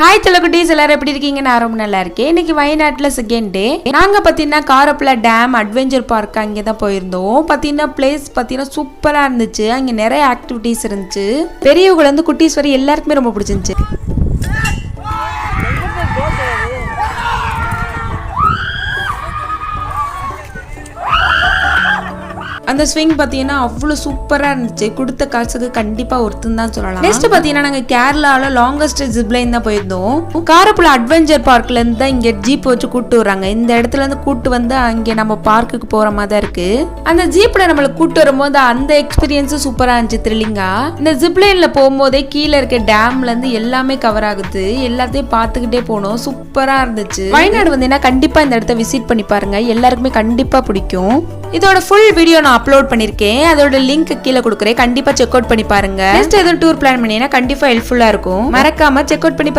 Hi செல்லக்குட்டீஸ், எல்லாரும் எப்படி இருக்கீங்க? நான் ரொம்ப நல்லா இருக்கேன். இன்னைக்கு வயநாட்டில் செகண்ட் டே. நாங்கள் பார்த்தீங்கன்னா காரப்புல டேம் அட்வென்ச்சர் பார்க் அங்கே தான் போயிருந்தோம். பார்த்தீங்கன்னா பிளேஸ் பார்த்தீங்கன்னா சூப்பராக இருந்துச்சு. அங்கே நிறைய ஆக்டிவிட்டீஸ் இருந்துச்சு. பெரியவங்க குட்டீஸ் வரை எல்லாருக்குமே ரொம்ப பிடிச்சிருந்துச்சு. அந்த ஸ்விங் பார்த்தீங்கன்னா அவ்வளோ சூப்பராக இருந்துச்சு. கொடுத்த காசுக்கு கண்டிப்பாக ஒருத்தன் தான் சொல்லலாம். நெக்ஸ்ட் பார்த்தீங்கன்னா நாங்கள் கேரளாவில் லாங்கஸ்ட் ஜிப்லைன் தான் போயிருந்தோம். காரப்புல அட்வென்ச்சர் பார்க்லேருந்து தான் இங்கே ஜீப் வச்சு கூப்பிட்டு வராங்க. இந்த இடத்துல இருந்து கூப்பிட்டு வந்து அங்கே நம்ம பார்க்குக்கு போகிற மாதிரி தான் இருக்கு. அந்த ஜீப்பில் நம்மளை கூப்பிட்டு வரும்போது அந்த எக்ஸ்பீரியன்ஸும் சூப்பராக இருந்துச்சு, த்ரில்லிங்காக. இந்த ஜிப்லைனில் போகும்போதே கீழே இருக்க டேம்லேருந்து எல்லாமே கவர் ஆகுது. எல்லாத்தையும் பார்த்துக்கிட்டே போனோம். சூப்பராக இருந்துச்சு. வயநாடு வந்தீங்கன்னா கண்டிப்பாக இந்த இடத்த விசிட் பண்ணி பாருங்க. எல்லாருக்குமே கண்டிப்பாக பிடிக்கும். இதோட ஃபுல் வீடியோ நான் அப்லோட் பண்ணிருக்கேன். அதோட லிங்க் கீழே கொடுக்குறேன். கண்டிப்பா செக் அவுட் பண்ணி பாருங்க. நெக்ஸ்ட் எதுவும் டூர் பிளான் பண்ணீங்கன்னா கண்டிப்பா ஹெல்ப்ஃபுல்லா இருக்கும். மறக்காம செக் அவுட் பண்ணி